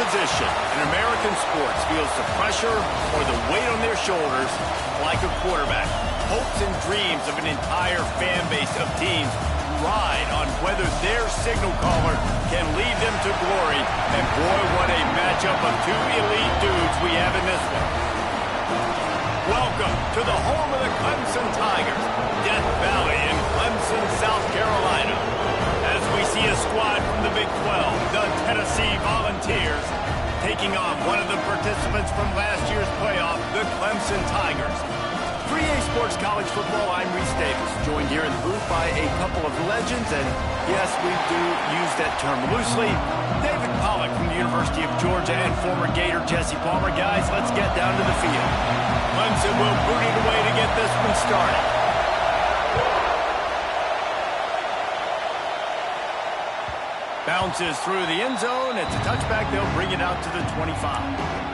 position in American sports feels the pressure or the weight on their shoulders like a quarterback. Hopes and dreams of an entire fan base of teams ride on whether their signal caller can lead them to glory. And boy, what a matchup of two elite dudes we have in this one. Welcome to the home of the Clemson Tigers, Death Valley in Clemson, South Carolina. As we see a squad from the Big 12, the Tennessee Volunteers, taking on one of the participants from last year's playoff, the Clemson Tigers. 3A Sports College Football, I'm Reese Davis, joined here in the booth by a couple of legends, and yes, we do use that term loosely. David Pollack from the University of Georgia and former Gator Jesse Palmer. Guys, let's get down to the field. Clemson will boot it away to get this one started. Bounces through the end zone. It's a touchback. They'll bring it out to the 25.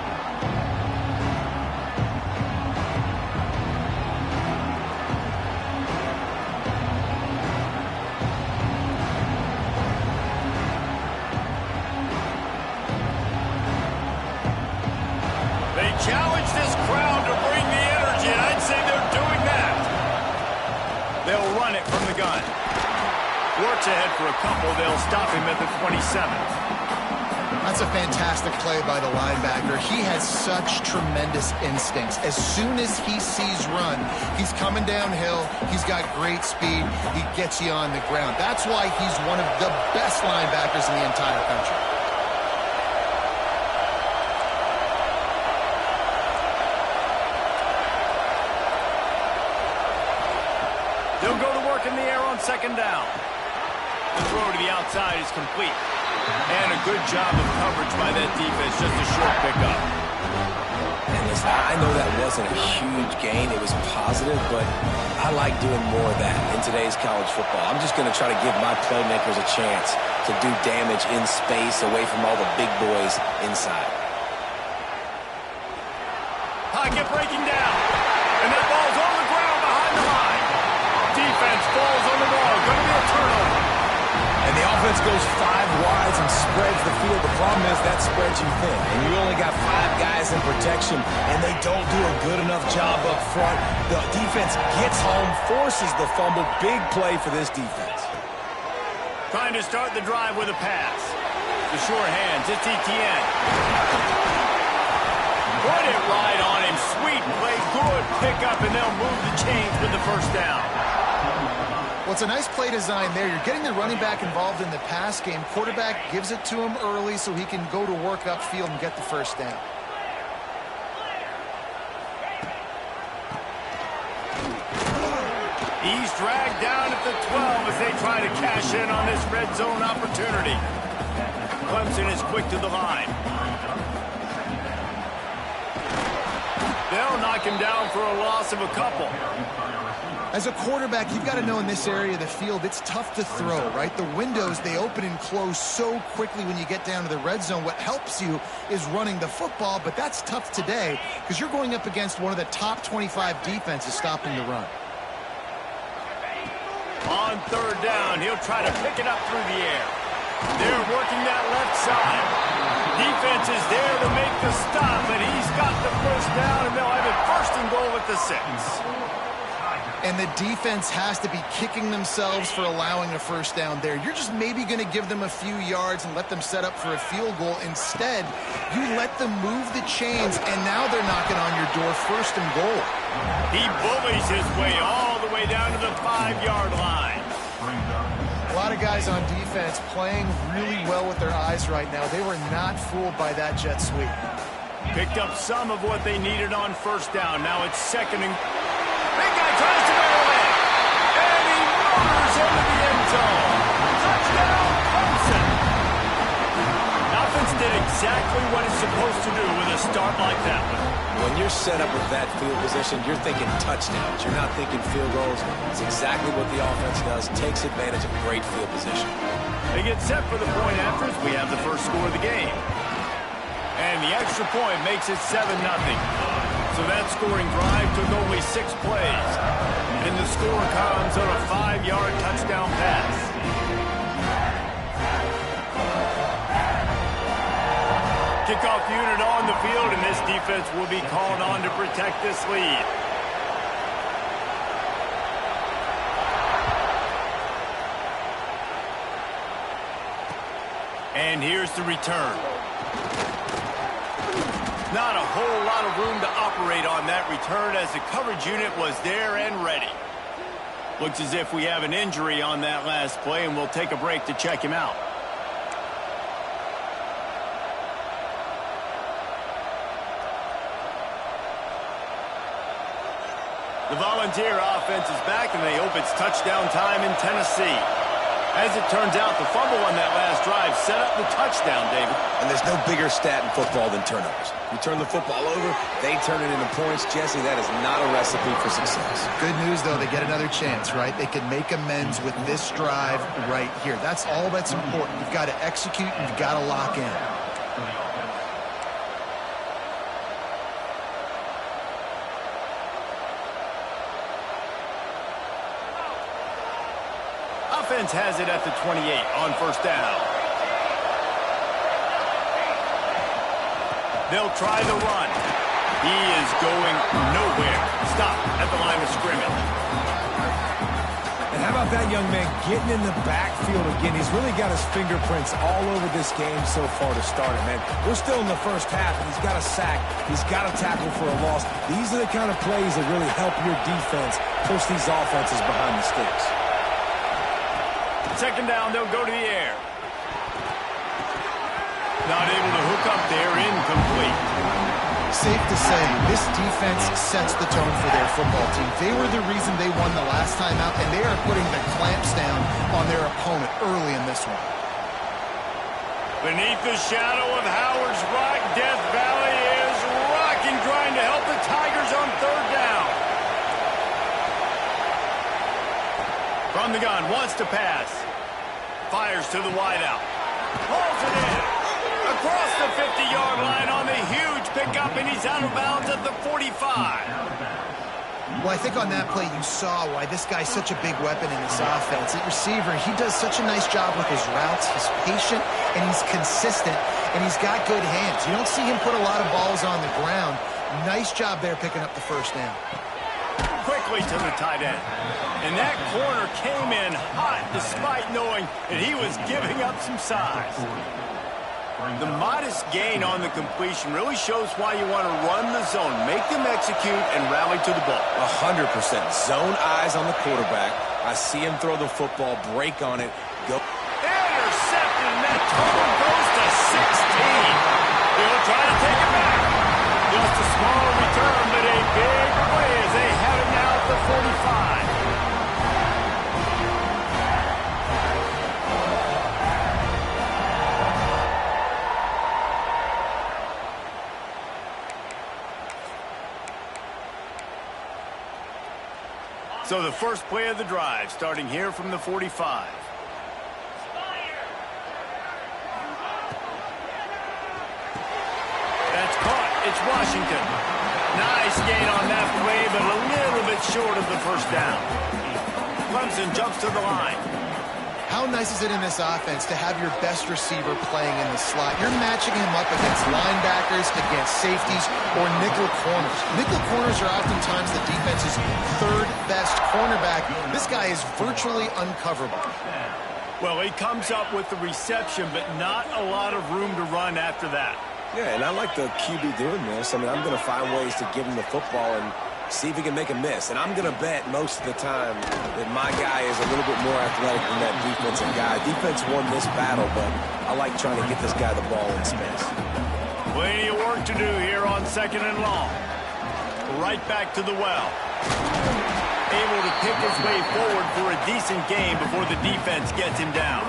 Challenge this crowd to bring the energy, and I'd say they're doing that. They'll run it from the gun. Works ahead for a couple. They'll stop him at the 27. That's a fantastic play by the linebacker. He has such tremendous instincts. As soon as he sees run, he's coming downhill. He's got great speed. He gets you on the ground. That's why he's one of the best linebackers in the entire country. They'll go to work in the air on second down. The throw to the outside is complete. And a good job of coverage by that defense, just a short pickup. And listen, I know that wasn't a huge gain. It was positive, but I like doing more of that in today's college football. I'm just going to try to give my playmakers a chance to do damage in space away from all the big boys inside. Pocket breaking down. And that ball's on the ground behind the line. Defense falls on the ball. Going to be a turnover. And the offense goes 5 wides and spreads the field. The problem is that spreads you thin. And you only got 5 guys in protection, and they don't do a good enough job up front. The defense gets home, forces the fumble. Big play for this defense. Trying to start the drive with a pass. The short hands. It's Etienne. Put it right on him. Sweet play. Good pickup, and they'll move the chains with the first down. Well, it's a nice play design there. You're getting the running back involved in the pass game. Quarterback gives it to him early so he can go to work upfield and get the first down. He's dragged down at the 12 as they try to cash in on this red zone opportunity. Clemson is quick to the line. They'll knock him down for a loss of a couple. As a quarterback, you've got to know in this area of the field, it's tough to throw, right? The windows, they open and close so quickly when you get down to the red zone. What helps you is running the football, but that's tough today because you're going up against one of the top 25 defenses stopping the run. On third down, he'll try to pick it up through the air. They're working that left side. Defense is there to make the stop, but he's got the first down, and they'll have it first and goal at the 6. And the defense has to be kicking themselves for allowing a first down there. You're just maybe going to give them a few yards and let them set up for a field goal. Instead, you let them move the chains, and now they're knocking on your door first and goal. He bullies his way all the way down to the 5-yard line. A lot of guys on defense playing really well with their eyes right now. They were not fooled by that jet sweep. Picked up some of what they needed on first down. Now it's second and... Big guy tries to barrel in. And he motors into the end zone. Touchdown, Clemson. Offense did exactly what it's supposed to do with a start like that one. When you're set up with that field position, you're thinking touchdowns. You're not thinking field goals. It's exactly what the offense does. Takes advantage of great field position. They get set for the point after as we have the first score of the game. And the extra point makes it 7-0. So that scoring drive took only 6 plays. And the score comes on a 5-yard touchdown pass. kickoff unit on the field, and this defense will be called on to protect this lead. And here's the return. Not a whole lot of room to operate on that return as the coverage unit was there and ready. Looks as if we have an injury on that last play, and we'll take a break to check him out. The Volunteer offense is back, and they hope it's touchdown time in Tennessee. As it turns out, the fumble on that last drive set up the touchdown, David. And there's no bigger stat in football than turnovers. You turn the football over, they turn it into points. Jesse, that is not a recipe for success. Good news, though, they get another chance, right? They can make amends with this drive right here. That's all that's important. You've got to execute, and you've got to lock in. Offense has it at the 28 on first down. They'll try the run. He is going nowhere. Stop at the line of scrimmage. And how about that young man getting in the backfield again? He's really got his fingerprints all over this game so far to start it, man. We're still in the first half, and he's got a sack. He's got a tackle for a loss. These are the kind of plays that really help your defense push these offenses behind the sticks. Second down, they'll go to the air. Not able to hook up there, incomplete. Safe to say, this defense sets the tone for their football team. They were the reason they won the last time out, and they are putting the clamps down on their opponent early in this one. Beneath the shadow of Howard's Rock, Death Valley is rocking, trying to help the Tigers on third down. From the gun, wants to pass. Fires to the wideout. Pulls it in. Across the 50-yard line on the huge pickup, and he's out of bounds at the 45. Well, I think on that play you saw why this guy's such a big weapon in this offense. At receiver, he does such a nice job with his routes. He's patient, and he's consistent, and he's got good hands. You don't see him put a lot of balls on the ground. Nice job there picking up the first down. Quickly to the tight end. And that corner came in hot despite knowing that he was giving up some size. The modest gain on the completion really shows why you want to run the zone, make them execute, and rally to the ball. 100%. Zone eyes on the quarterback. I see him throw the football, break on it, go. Intercepted, and that total goes to 16. They'll try to take it back. Just a small return, but a big play as they have it now at the 45. So the first play of the drive, starting here from the 45. That's caught. It's Washington. Nice gain on that play, but a little bit short of the first down. Clemson jumps to the line. How nice is it in this offense to have your best receiver playing in the slot? You're matching him up against linebackers, against safeties, or nickel corners. Nickel corners are oftentimes the defense's third best cornerback. This guy is virtually uncoverable. Well, he comes up with the reception, but not a lot of room to run after that. Yeah, and I like the QB doing this. I mean, I'm going to find ways to give him the football and see if he can make a miss. And I'm going to bet most of the time that my guy is a little bit more athletic than that defensive guy. Defense won this battle, but I like trying to get this guy the ball in space. Plenty of work to do here on second and long. Right back to the well. Able to pick his way forward for a decent game before the defense gets him down.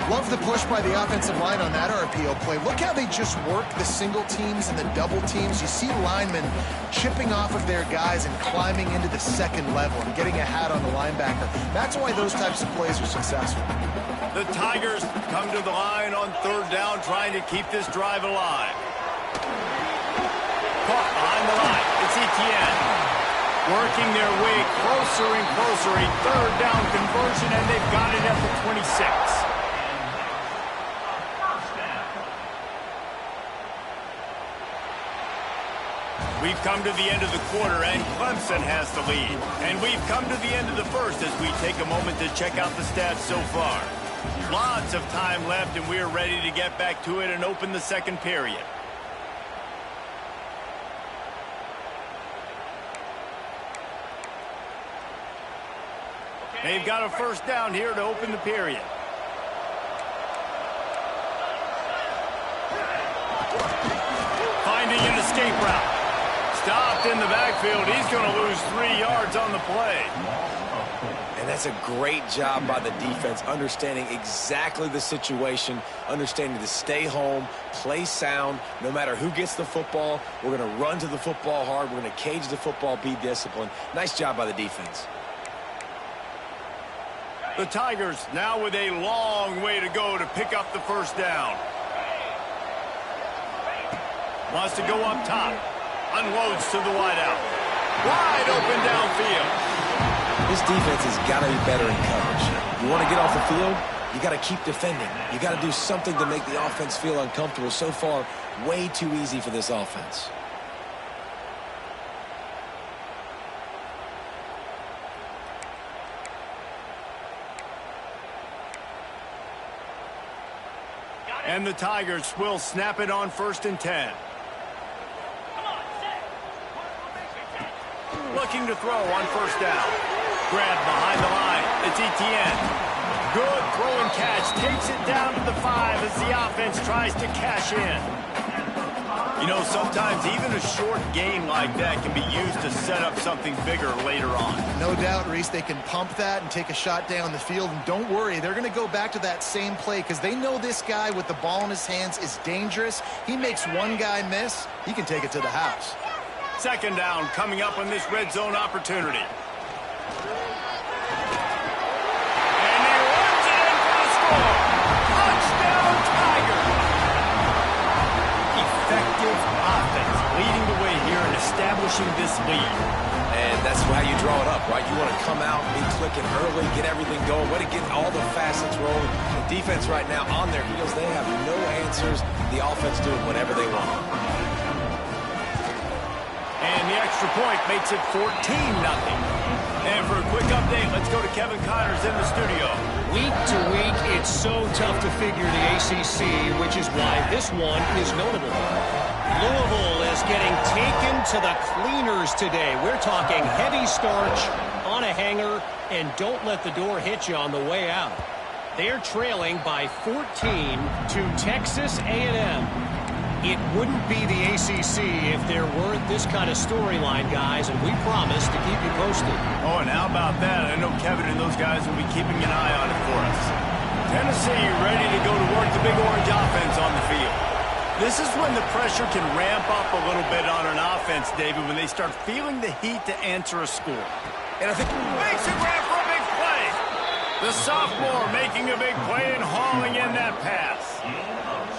Love the push by the offensive line on that RPO play. Look how they just work the single teams and the double teams. You see linemen chipping off of their guys and climbing into the second level and getting a hat on the linebacker. That's why those types of plays are successful. The Tigers come to the line on third down, trying to keep this drive alive. Caught behind the line. It's Etienne. Working their way closer and closer. A third down conversion, and they've got it at the 26. We've come to the end of the quarter, and Clemson has the lead. And we've come to the end of the first as we take a moment to check out the stats so far. Lots of time left, and we're ready to get back to it and open the second period. They've got a first down here to open the period. Finding an escape route. Stopped in the backfield. He's going to lose 3 yards on the play. And that's a great job by the defense, understanding exactly the situation, understanding to stay home, play sound, no matter who gets the football. We're going to run to the football hard. We're going to cage the football, be disciplined. Nice job by the defense. The Tigers now with a long way to go to pick up the first down. Wants to go up top. Unloads to the wideout. Wide open downfield. This defense has got to be better in coverage. You want to get off the field, you got to keep defending. You got to do something to make the offense feel uncomfortable. So far, way too easy for this offense. And the Tigers will snap it on 1st and 10. Looking to throw on first down. Grab behind the line. It's Etienne. Good throw and catch. Takes it down to the 5 as the offense tries to cash in. You know, sometimes even a short gain like that can be used to set up something bigger later on. No doubt, Reese, they can pump that and take a shot down the field. And don't worry, they're going to go back to that same play because they know this guy with the ball in his hands is dangerous. He makes one guy miss, he can take it to the house. Second down coming up on this red zone opportunity. And he runs it in for the score. Touchdown, Tigers. Effective offense leading the way here and establishing this lead. And that's how you draw it up, right? You want to come out, be clicking early, get everything going, way to get all the facets rolling. The defense right now on their heels, they have no answers. The offense doing whatever they want. And the extra point makes it 14-0. And for a quick update, let's go to Kevin Connors in the studio. Week to week, it's so tough to figure the ACC, which is why this one is notable. Louisville is getting taken to the cleaners today. We're talking heavy starch on a hanger, and don't let the door hit you on the way out. They're trailing by 14 to Texas A&M. It wouldn't be the ACC if there weren't this kind of storyline, guys, and we promise to keep you posted. Oh, and how about that? I know Kevin and those guys will be keeping an eye on it for us. Tennessee ready to go to work the Big Orange offense on the field. This is when the pressure can ramp up a little bit on an offense, David, when they start feeling the heat to answer a score. And I think makes it grab for a big play. The sophomore making a big play and hauling in that pass.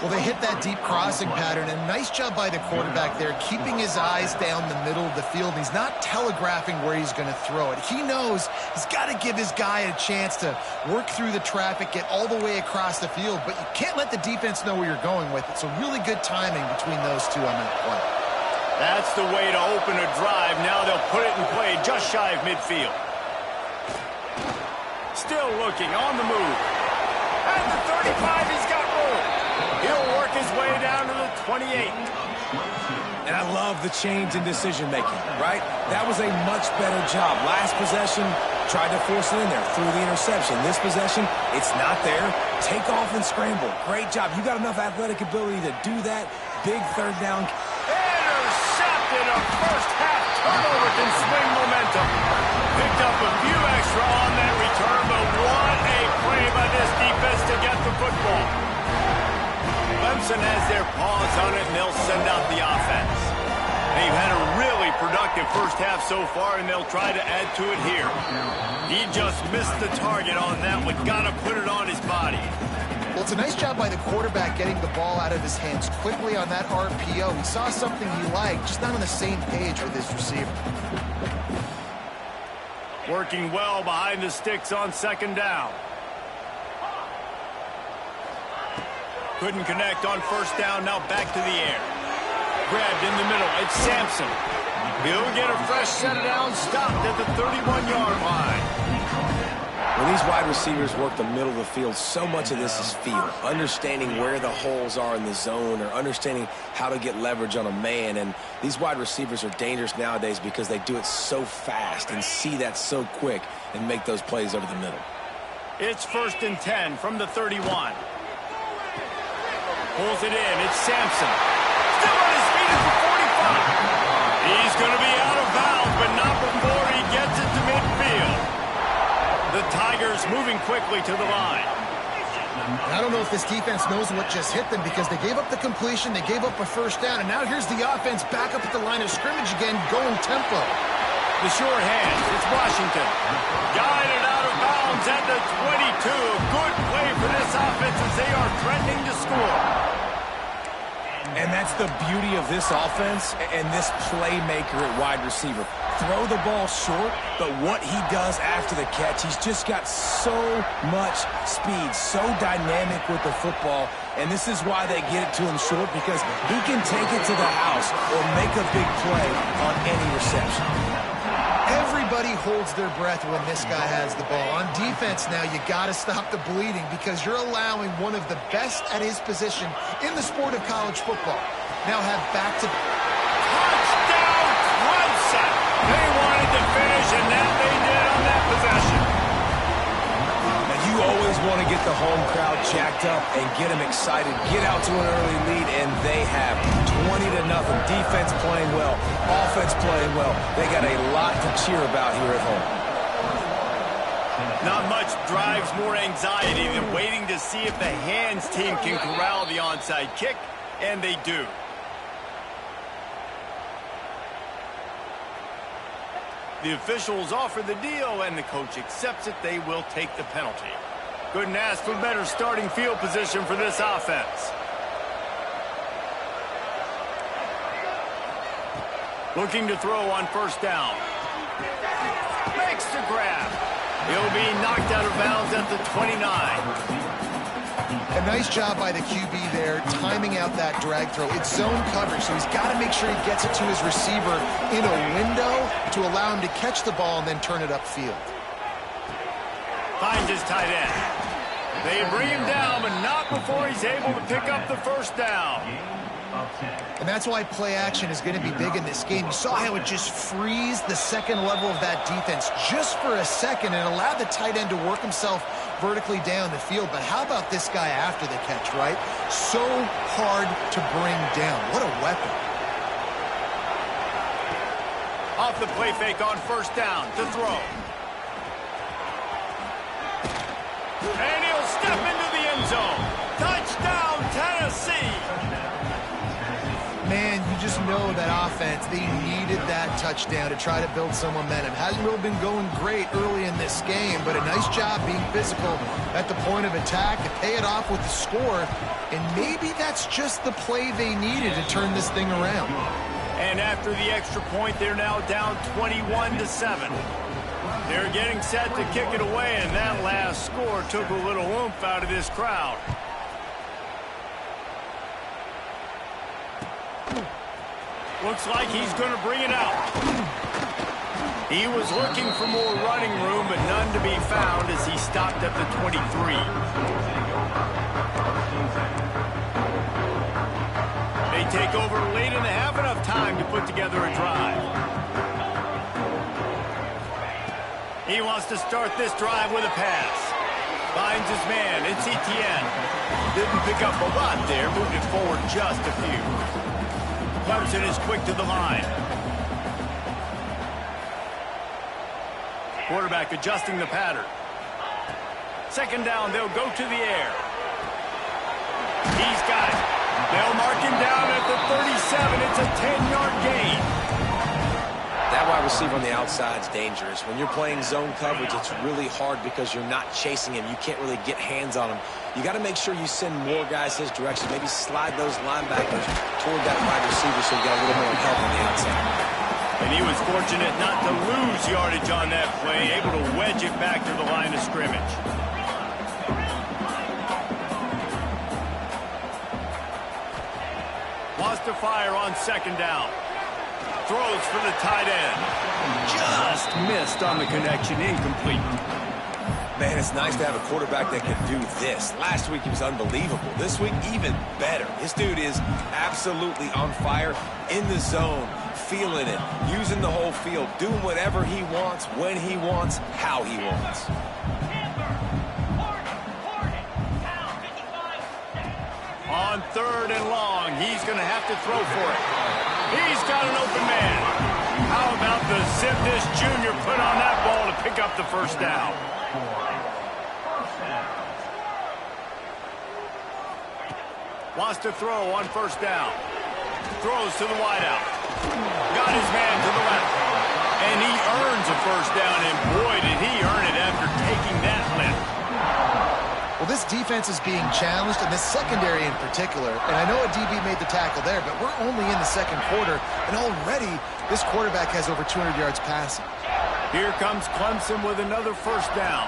Well, they hit that deep crossing pattern, and nice job by the quarterback there, keeping his eyes down the middle of the field. He's not telegraphing where he's going to throw it. He knows he's got to give his guy a chance to work through the traffic, get all the way across the field, but you can't let the defense know where you're going with it. So really good timing between those two on that play. That's the way to open a drive. Now they'll put it in play just shy of midfield. Still looking on the move. At the 35, he's got room. He'll work his way down to the 28. And I love the change in decision-making, right? That was a much better job. Last possession, tried to force it in there, threw the interception. This possession, it's not there. Take off and scramble. Great job. You got enough athletic ability to do that. Big third down. Intercepted. A first-half turnover can swing momentum. Picked up a few extra on that return, but what a play by this defense to get the football. Clemson has their paws on it, and they'll send out the offense. They've had a really productive first half so far, and they'll try to add to it here. He just missed the target on that one. Got to put it on his body. Well, it's a nice job by the quarterback getting the ball out of his hands quickly on that RPO. He saw something he liked, just not on the same page with his receiver. Working well behind the sticks on second down. Couldn't connect on first down, now back to the air. grabbed in the middle. It's Sampson. He'll get a fresh set of downs stopped at the 31-yard line. When these wide receivers work the middle of the field, so much of this is feel. Understanding where the holes are in the zone or understanding how to get leverage on a man. And these wide receivers are dangerous nowadays because they do it so fast and see that so quick and make those plays over the middle. It's 1st and 10 from the 31. Pulls it in. It's Sampson. Still on his feet at the 45. He's going to be out of bounds, but not before he gets it to midfield. The Tigers moving quickly to the line. I don't know if this defense knows what just hit them because they gave up the completion, they gave up a first down, and now here's the offense back up at the line of scrimmage again, going tempo. The sure hands. It's Washington. Guided out of bounds at the 22. Good play for this offense as they are threatening to score. And that's the beauty of this offense and this playmaker at wide receiver. Throw the ball short, but what he does after the catch, he's just got so much speed, so dynamic with the football, and this is why they get it to him short, because he can take it to the house or make a big play on any reception. Everybody holds their breath when this guy has the ball. On defense now, you got to stop the bleeding because you're allowing one of the best at his position in the sport of college football. Now have back-to... Touchdown, Clemson! They wanted to finish, and that they did on that possession. Now, you always want to get the home crowd jacked up and get them excited, get out to an early lead, and they have 20-0. Defense playing well, offense playing well. They got a lot to cheer about here at home. Not much drives more anxiety than waiting to see if the hands team can corral the onside kick, and they do. The officials offer the deal, and the coach accepts it. They will take the penalty. Couldn't ask for better starting field position for this offense. Looking to throw on first down. Makes the grab. He'll be knocked out of bounds at the 29. A nice job by the QB there, timing out that drag throw. It's zone coverage, so he's got to make sure he gets it to his receiver in a window to allow him to catch the ball and then turn it upfield. Finds his tight end. They bring him down, but not before he's able to pick up the first down. And that's why play action is going to be big in this game. You saw how it just frees the second level of that defense just for a second and allowed the tight end to work himself vertically down the field. But how about this guy after the catch, right? So hard to bring down. What a weapon. Off the play fake on first down to throw. And he'll step into the end zone. Touchdown, Tennessee. Man, you just know that offense, they needed that touchdown to try to build some momentum. Hasn't really been going great early in this game, but a nice job being physical at the point of attack to pay it off with the score. And maybe that's just the play they needed to turn this thing around. And after the extra point, they're now down 21-7. They're getting set to kick it away, and that last score took a little oomph out of this crowd. Looks like he's going to bring it out. He was looking for more running room, but none to be found as he stopped at the 23. They take over late in the half, enough time to put together a drive. He wants to start this drive with a pass. Finds his man. It's Etienne. Didn't pick up a lot there. Moved it forward just a few. Clemson is quick to the line. Quarterback adjusting the pattern. Second down, they'll go to the air. He's got it. They'll mark him down at the 37. It's a 10-yard gain. That wide receiver on the outside is dangerous. When you're playing zone coverage, it's really hard because you're not chasing him. You can't really get hands on him. You got to make sure you send more guys his direction. Maybe slide those linebackers toward that wide receiver so you got a little more help on the outside. And he was fortunate not to lose yardage on that play, able to wedge it back to the line of scrimmage. Wants to fire fire on second down. Throws for the tight end. Just missed on the connection. Incomplete. Man, it's nice to have a quarterback that can do this. Last week, he was unbelievable. This week, even better. This dude is absolutely on fire, in the zone, feeling it, using the whole field, doing whatever he wants, when he wants, how he wants. On 3rd and long, he's going to have to throw for it. He's got an open man. How about the zip this junior put on that ball to pick up the first down? Wants to throw on 1st down. Throws to the wideout. Got his man to the left. And he earns a first down, and boy, did he earn it after taking that lift. Well, this defense is being challenged, and this secondary in particular. And I know a DB made the tackle there, but we're only in the 2nd quarter, and already this quarterback has over 200 yards passing. Here comes Clemson with another first down.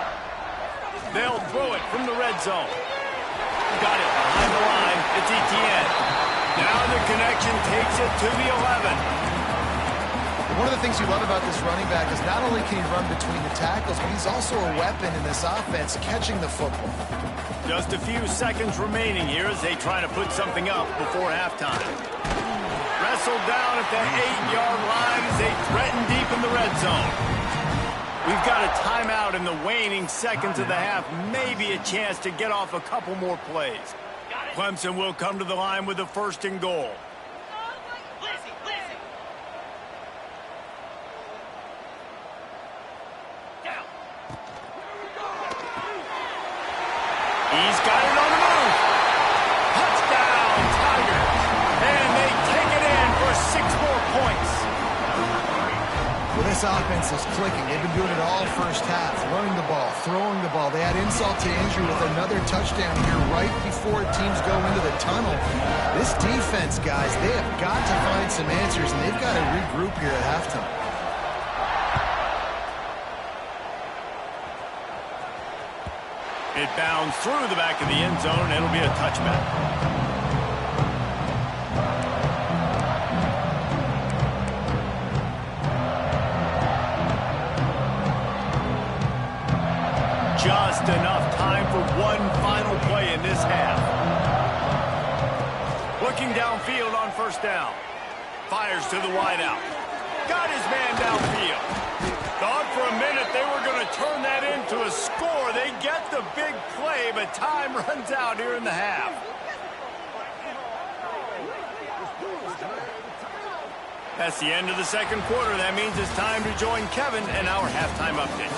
They'll throw it from the red zone. Got it behind the line. It's Etienne. Now the connection takes it to the 11. One of the things you love about this running back is not only can he run between the tackles, but he's also a weapon in this offense, catching the football. Just a few seconds remaining here as they try to put something up before halftime. Wrestled down at the 8-yard line as they threaten deep in the red zone. We've got a timeout in the waning seconds of the half. Maybe a chance to get off a couple more plays. Clemson will come to the line with the 1st and goal. He's got it on the move. Touchdown, Tigers. And they take it in for 6 more points. Well, this offense is clicking. They've been doing it all first half, running the ball, throwing the ball. They had insult to injury with another touchdown here right before teams go into the tunnel. This defense, guys, they have got to find some answers, and they've got to regroup here at halftime. It bounds through the back of the end zone, and it'll be a touchback. Just enough time for one final play in this half. Looking downfield on 1st down. Fires to the wideout. Got his man downfield. Thought for a minute they were going to turn that into a score. They get the big play, but time runs out here in the half. That's the end of the 2nd quarter. That means it's time to join Kevin and our halftime update.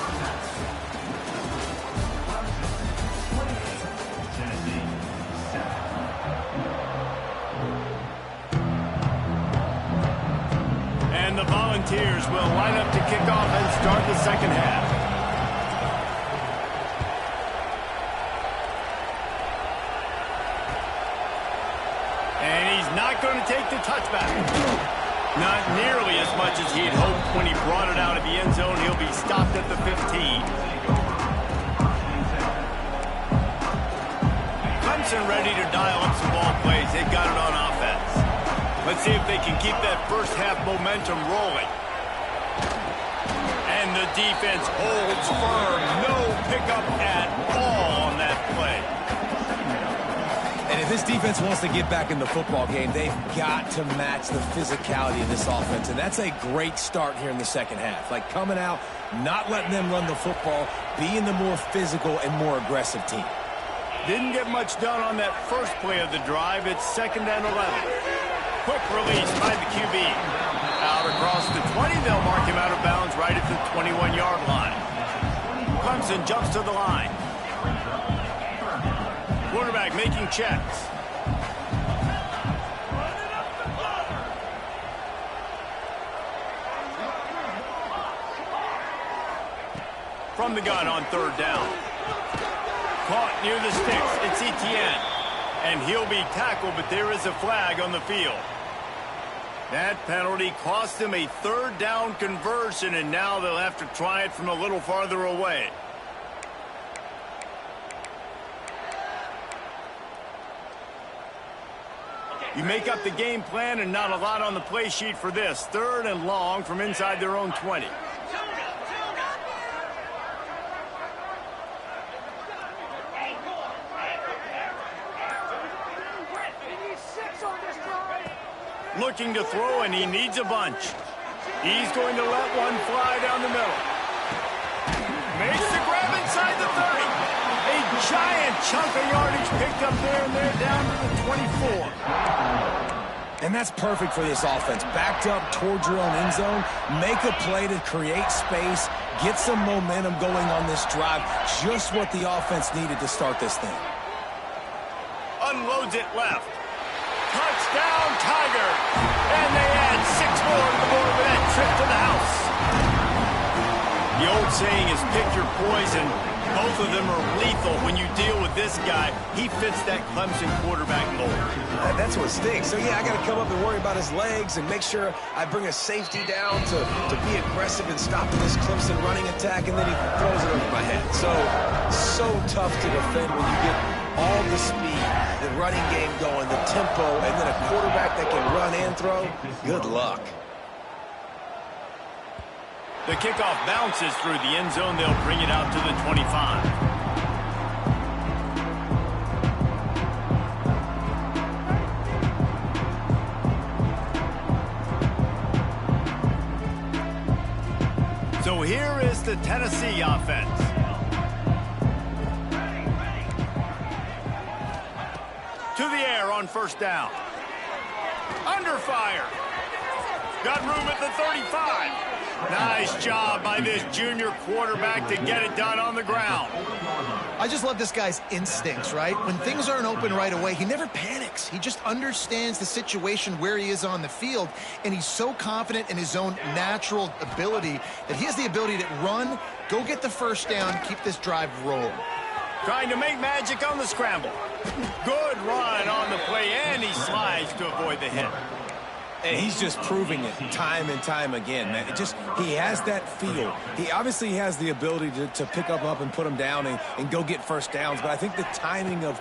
And the Volunteers will line up to kick off and start the 2nd half. And he's not going to take the touchback. Not nearly as much as he'd hoped when he brought it out of the end zone. He'll be stopped at the 15. Clemson ready to dial up some ball plays. They've got it on offense. Let's see if they can keep that first half momentum rolling. And the defense holds firm. No pickup at all on that play. And if this defense wants to get back in the football game, they've got to match the physicality of this offense. And that's a great start here in the 2nd half. Like coming out, not letting them run the football, being the more physical and more aggressive team. Didn't get much done on that first play of the drive. It's 2nd and 11. Quick release by the QB. Out across the 20, they'll mark him out of bounds right at the 21-yard line. Clemson jumps to the line. Quarterback making checks. From the gun on 3rd down. Caught near the sticks. It's Etienne. And he'll be tackled, but there is a flag on the field. That penalty cost them a 3rd down conversion, and now they'll have to try it from a little farther away. You make up the game plan and not a lot on the play sheet for this. 3rd and long from inside their own 20. Looking to throw, and he needs a bunch. He's going to let one fly down the middle. Makes the grab inside the 30. A giant chunk of yardage picked up there, and they're down to the 24. And that's perfect for this offense. Backed up towards your own end zone, make a play to create space, get some momentum going on this drive. Just what the offense needed to start this thing. Unloads it left. Touchdown, Tigers! And they add 6 more to the board with that trip to the house. The old saying is pick your poison. Both of them are lethal when you deal with this guy. He fits that Clemson quarterback mold. That's what stinks. So, yeah, I got to come up and worry about his legs and make sure I bring a safety down to be aggressive and stopping this Clemson running attack, and then he throws it over my head. So tough to defend when you get all the speed, the running game going, the tempo, and then a quarterback that can run and throw. Good luck. The kickoff bounces through the end zone. They'll bring it out to the 25. So here is the Tennessee offense. To the air on 1st down. Under fire. Got room at the 35. Nice job by this junior quarterback to get it done on the ground. I just love this guy's instincts, right? When things aren't open right away, he never panics. He just understands the situation where he is on the field, and he's so confident in his own natural ability that he has the ability to run, go get the 1st down, keep this drive rolling. Trying to make magic on the scramble. Good run on the play, and he slides to avoid the hit. And he's just proving it time and time again, man. He has that feel. He obviously has the ability to pick up and put them down and go get 1st downs, but I think the timing of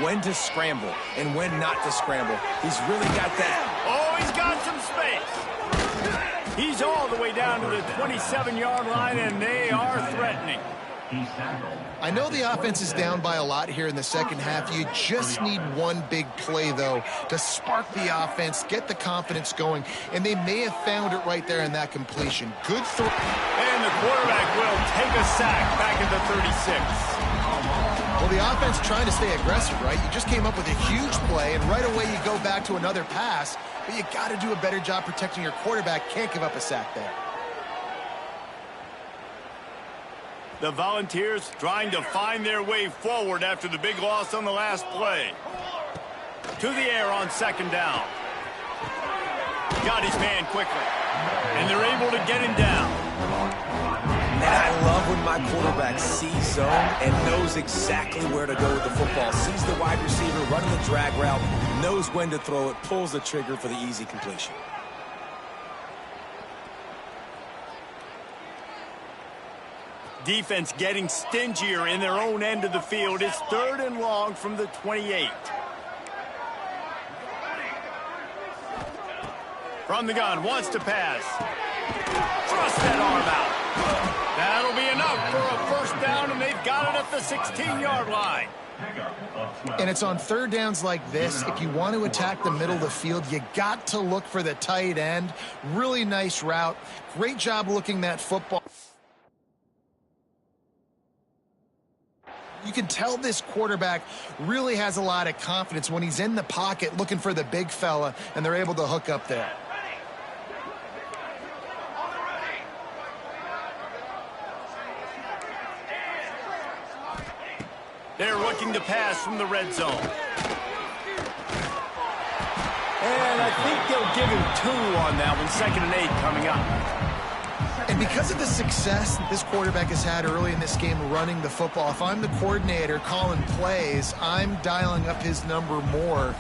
when to scramble and when not to scramble, he's really got that. Oh, he's got some space. He's all the way down to the 27-yard line, and they are threatening. I know the offense is down by a lot here in the 2nd half. You just need one big play, though, to spark the offense, get the confidence going, and they may have found it right there in that completion. Good throw. And the quarterback will take a sack back at the 36. Well, the offense trying to stay aggressive, right? You just came up with a huge play, and right away you go back to another pass, but you got to do a better job protecting your quarterback. Can't give up a sack there. The Volunteers trying to find their way forward after the big loss on the last play. To the air on 2nd down. Got his man quickly. And they're able to get him down. And I love when my quarterback sees zone and knows exactly where to go with the football. Sees the wide receiver running the drag route, knows when to throw it, pulls the trigger for the easy completion. Defense getting stingier in their own end of the field. It's 3rd and long from the 28. From the gun, wants to pass. Thrust that arm out. That'll be enough for a 1st down, and they've got it at the 16-yard line. And it's on 3rd downs like this. If you want to attack the middle of the field, you got to look for the tight end. Really nice route. Great job looking that football. You can tell this quarterback really has a lot of confidence when he's in the pocket looking for the big fella, and they're able to hook up there. They're looking to pass from the red zone. And I think they'll give him 2 on that one. 2nd and 8 coming up. And because of the success this quarterback has had early in this game running the football, if I'm the coordinator calling plays, I'm dialing up his number more.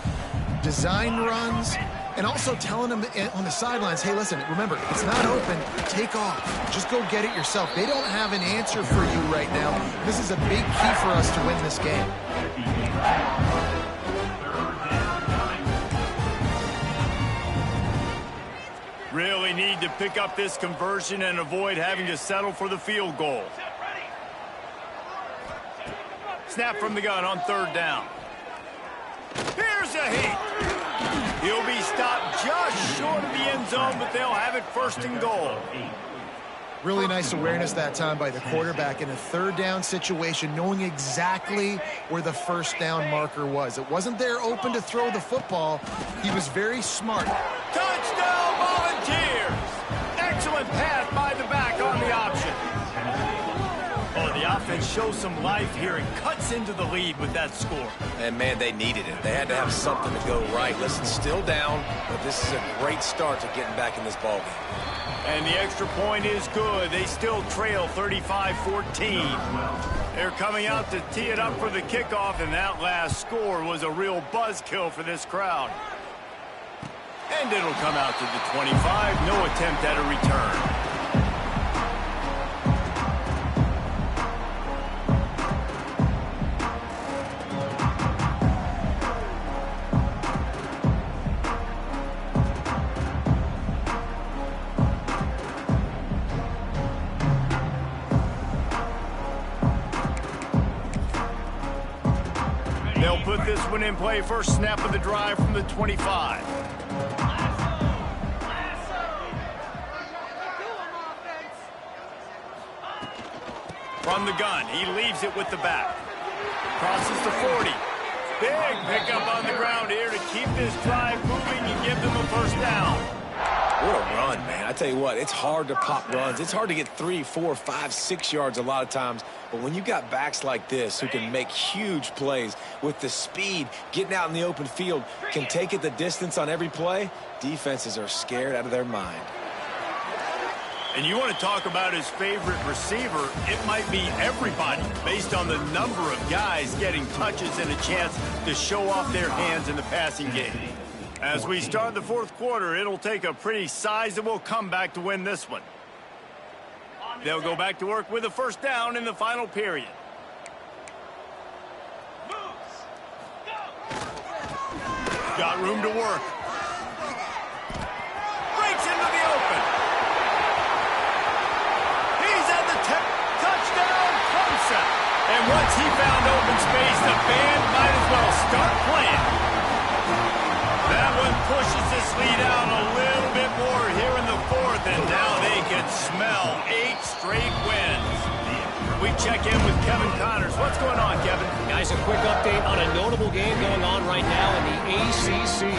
Design runs, and also telling him on the sidelines, hey, listen, remember, it's not open. Take off. Just go get it yourself. They don't have an answer for you right now. This is a big key for us to win this game. Really need to pick up this conversion and avoid having to settle for the field goal. Snap from the gun on third down. Here's a hit. He'll be stopped just short of the end zone, but they'll have it first and goal. Really nice awareness that time by the quarterback in a third down situation, knowing exactly where the first down marker was. It wasn't there open to throw the football. He was very smart. Touchdown, Volunteers! Excellent pass by the back on the option. Oh, the offense shows some life here and cuts into the lead with that score. And, man, they needed it. They had to have something to go right. Listen, still down, but this is a great start to getting back in this ballgame. And the extra point is good. They still trail 35-14. They're coming out to tee it up for the kickoff, and that last score was a real buzzkill for this crowd. And it'll come out to the 25. No attempt at a return. They'll put this one in play. First snap of the drive from the 25. From the gun, he leaves it with the back. Crosses the 40. Big pickup on the ground here to keep this drive moving and give them a first down. What a run, man. I tell you what, it's hard to pop runs. It's hard to get 3, 4, 5, 6 yards a lot of times. But when you got backs like this who can make huge plays with the speed, getting out in the open field, can take it the distance on every play, defenses are scared out of their mind. And you want to talk about his favorite receiver, it might be everybody based on the number of guys getting touches and a chance to show off their hands in the passing game. As we start the fourth quarter, it'll take a pretty sizable comeback to win this one. They'll go back to work with a first down in the final period. Got room to work. Breaks into the open. He's at the touchdown, Clemson. And once he found open space, the band might as well start playing. That one pushes this lead out a little bit more here in the fourth, and now they can smell 8 straight wins. We check in with Kevin Connors. What's going on, Kevin? Guys, a quick update on a notable game going on right now in the ACC.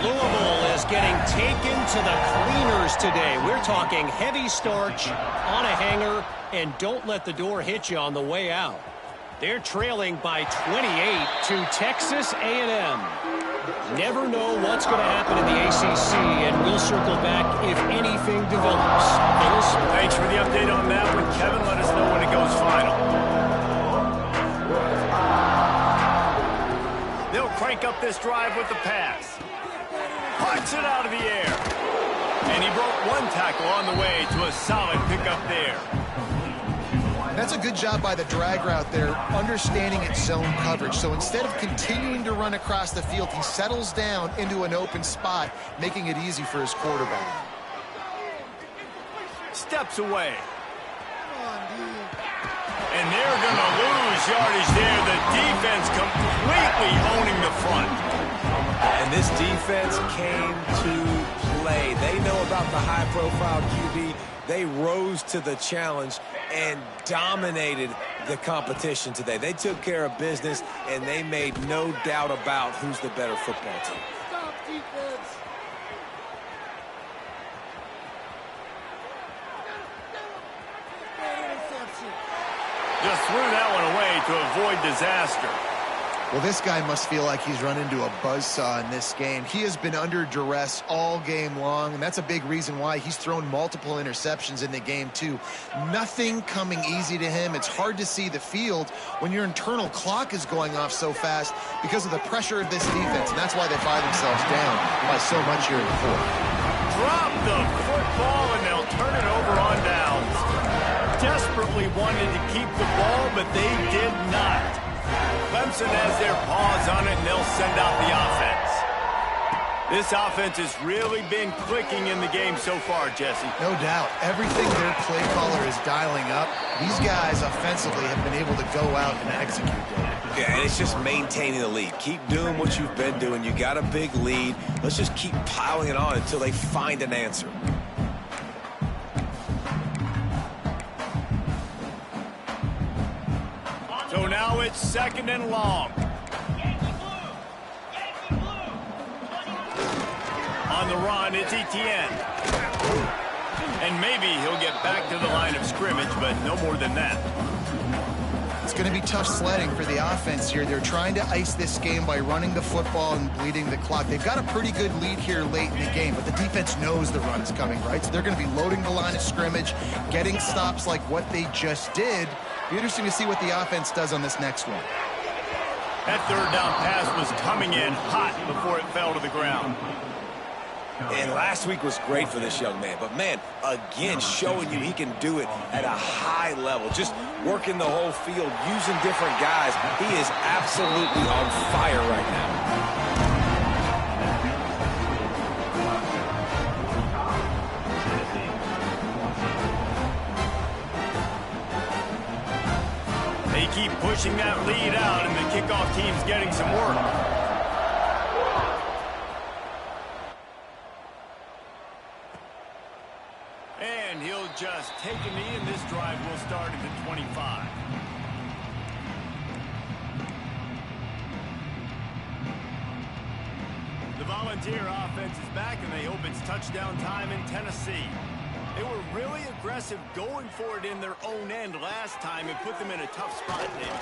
Louisville is getting taken to the cleaners today. We're talking heavy starch on a hanger, and don't let the door hit you on the way out. They're trailing by 28 to Texas A&M. Never know what's going to happen in the ACC, and we'll circle back if anything develops. Thanks for the update on that one, Kevin. Let us know when it goes final. They'll crank up this drive with the pass. Punts it out of the air. And he broke one tackle on the way to a solid pickup there. That's a good job by the drag route there, understanding its zone coverage. So instead of continuing to run across the field, he settles down into an open spot, making it easy for his quarterback. Steps away. And they're going to lose yardage there. The defense completely owning the front. And this defense came to play. They know about the high-profile QB. They rose to the challenge and dominated the competition today. They took care of business, and they made no doubt about who's the better football team. Stop defense. Just threw that one away to avoid disaster. Well, this guy must feel like he's run into a buzzsaw in this game. He has been under duress all game long, and that's a big reason why he's thrown multiple interceptions in the game, too. Nothing coming easy to him. It's hard to see the field when your internal clock is going off so fast because of the pressure of this defense, and that's why they find themselves down by so much here in the fourth. Drop the football, and they'll turn it over on downs. Desperately wanted to keep the ball, but they did not. Clemson has their paws on it, and they'll send out the offense. This offense has really been clicking in the game so far, Jesse. No doubt. Everything their play caller is dialing up, these guys offensively have been able to go out and execute that. Yeah, and it's just maintaining the lead. Keep doing what you've been doing. You got a big lead. Let's just keep piling it on until they find an answer. So now it's 2nd and long. On the run, it's Etienne. And maybe he'll get back to the line of scrimmage, but no more than that. It's going to be tough sledding for the offense here. They're trying to ice this game by running the football and bleeding the clock. They've got a pretty good lead here late in the game, but the defense knows the run is coming, right? So they're going to be loading the line of scrimmage, getting stops like what they just did. Be interesting to see what the offense does on this next one. That 3rd down pass was coming in hot before it fell to the ground. And last week was great for this young man. But, man, again, showing you he can do it at a high level. Just working the whole field, using different guys. He is absolutely on fire right now. They keep pushing that lead out, and the kickoff team's getting some work. And he'll just take a knee, and this drive will start at the 25. The Volunteer offense is back, and they hope it's touchdown time in Tennessee. They were really aggressive going for it in their own end last time and put them in a tough spot, David.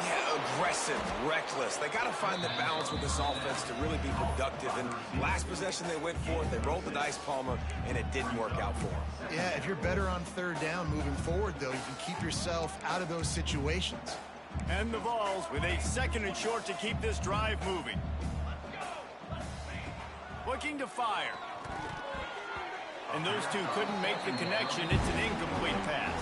Yeah, aggressive, reckless. They got to find the balance with this offense to really be productive. And last possession they went for it, they rolled the dice, Palmer, and it didn't work out for them. Yeah, if you're better on 3rd down moving forward, though, you can keep yourself out of those situations. And the Vols with a 2nd and short to keep this drive moving. Looking to fire. And those two couldn't make the connection. It's an incomplete pass.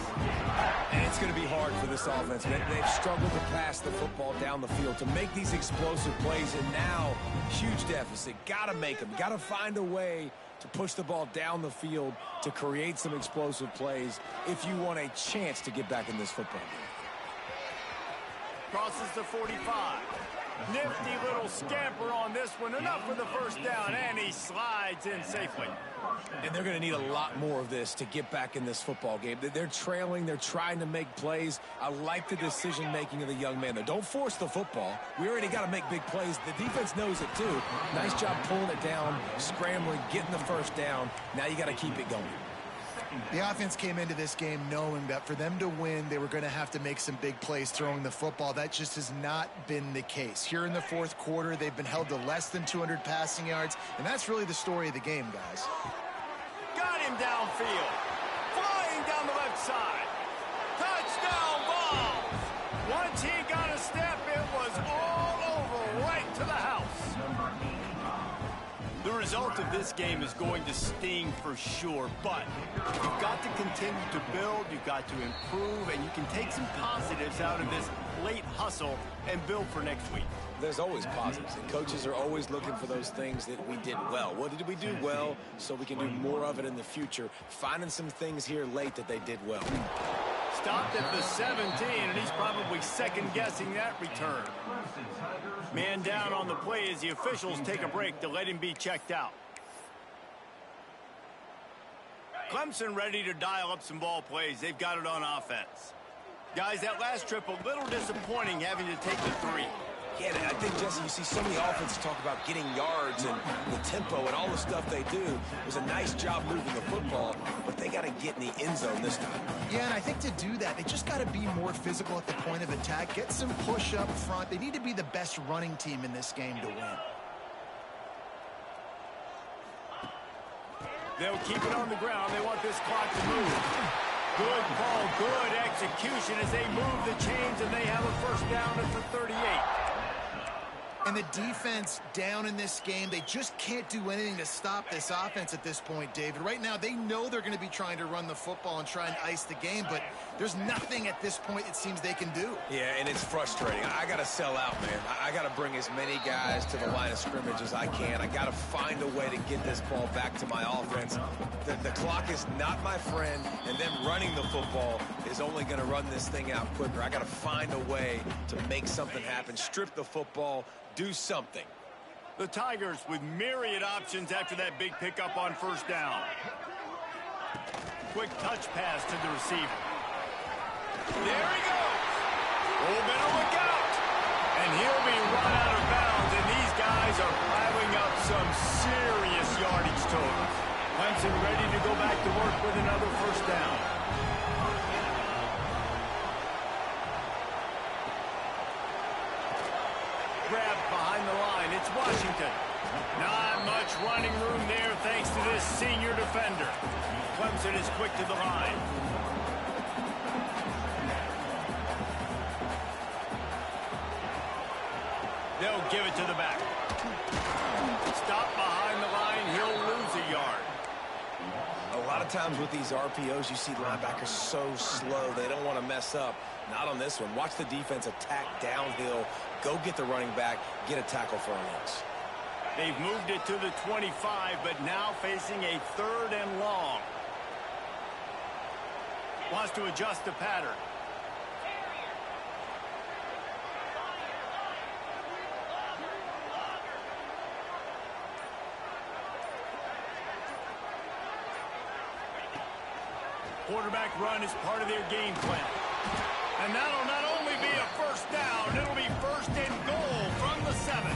And it's going to be hard for this offense. They've struggled to pass the football down the field to make these explosive plays, and now huge deficit. Got to make them. Got to find a way to push the ball down the field to create some explosive plays if you want a chance to get back in this football game. Crosses the 45. Nifty little scamper on this one. Enough for the 1st down, and he slides in safely. And they're going to need a lot more of this to get back in this football game. They're trailing. They're trying to make plays. I like the decision-making of the young man, though. Don't force the football. We already got to make big plays. The defense knows it, too. Nice job pulling it down, scrambling, getting the 1st down. Now you got to keep it going. The offense came into this game knowing that for them to win, they were going to have to make some big plays throwing the football. That just has not been the case. Here in the 4th quarter, they've been held to less than 200 passing yards, and that's really the story of the game, guys. Got him downfield. Flying down the left side. Touchdown Vols. Once he got a step, it was all over right to the house. The result of this game is going to sting for sure, but you've got to continue to build, you've got to improve, and you can take some positives out of this late hustle and build for next week. There's always positives, and coaches are always looking for those things that we did well. What did we do well so we can do more of it in the future? Finding some things here late that they did well. Stopped at the 17, and he's probably second-guessing that return. Man down on the play as the officials take a break to let him be checked out. Clemson ready to dial up some ball plays. They've got it on offense. Guys, that last trip a little disappointing having to take the 3. Yeah, I think, Jesse, you see so many offenses talk about getting yards and the tempo and all the stuff they do. It was a nice job moving the football, but they got to get in the end zone this time. Yeah, and I think to do that, they just got to be more physical at the point of attack, get some push up front. They need to be the best running team in this game to win. They'll keep it on the ground. They want this clock to move. Good call, good execution as they move the chains, and they have a 1st down at the 38. And the defense down in this game, they just can't do anything to stop this offense at this point, David. Right now, they know they're going to be trying to run the football and try and ice the game, but there's nothing at this point it seems they can do. Yeah, and it's frustrating. I got to sell out, man. I got to bring as many guys to the line of scrimmage as I can. I got to find a way to get this ball back to my offense. The clock is not my friend, and them running the football is only going to run this thing out quicker. I got to find a way to make something happen, strip the football, do something. The Tigers with myriad options after that big pickup on first down. Quick touch pass to the receiver. There he goes. Oh, better look out. And he'll be run out of bounds, and these guys are piling up some serious yardage totals. Clemson ready to go back to work with another first down. Grabbed behind the line. It's Washington. Not much running room there thanks to this senior defender. Clemson is quick to the line. They'll give it to the back. Stop behind the line. He'll lose a yard. A lot of times with these RPOs, you see linebackers so slow. They don't want to mess up. Not on this one. Watch the defense attack downhill. Go get the running back. Get a tackle for a loss. They've moved it to the 25, but now facing a 3rd and long. Wants to adjust the pattern. Quarterback run is part of their game plan. And that'll not only be a first down, it'll be 1st and goal from the 7.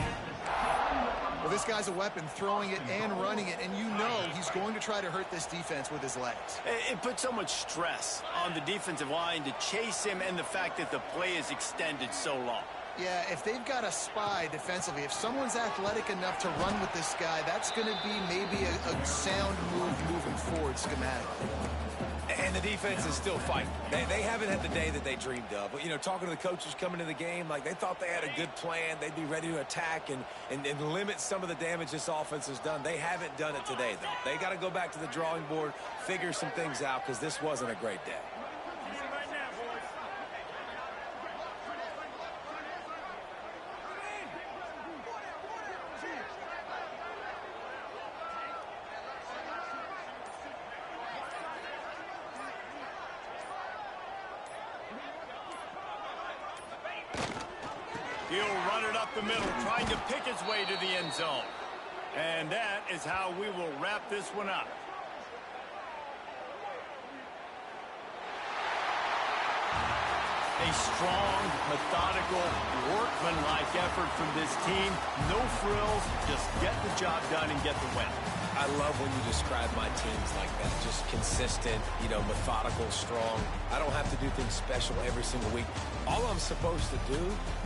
Well, this guy's a weapon, throwing it and running it, and you know he's going to try to hurt this defense with his legs. It puts so much stress on the defensive line to chase him, and the fact that the play is extended so long. Yeah, if they've got a spy defensively, if someone's athletic enough to run with this guy, that's going to be maybe a sound move moving forward schematically. And the defense is still fighting. They haven't had the day that they dreamed of. But, you know, talking to the coaches coming to the game, like they thought they had a good plan. They'd be ready to attack and limit some of the damage this offense has done. They haven't done it today, though. They got to go back to the drawing board, figure some things out, because this wasn't a great day. He'll run it up the middle, trying to pick his way to the end zone. And that is how we will wrap this one up. A strong, methodical, workmanlike effort from this team. No frills, just get the job done and get the win. I love when you describe my teams like that. Just consistent, you know, methodical, strong. I don't have to do things special every single week. All I'm supposed to do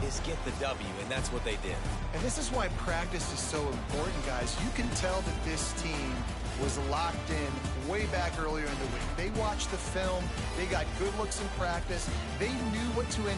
is get the W, and that's what they did. And this is why practice is so important, guys. You can tell that this team was locked in way back earlier in the week. They watched the film. They got good looks in practice. They knew what to anticipate.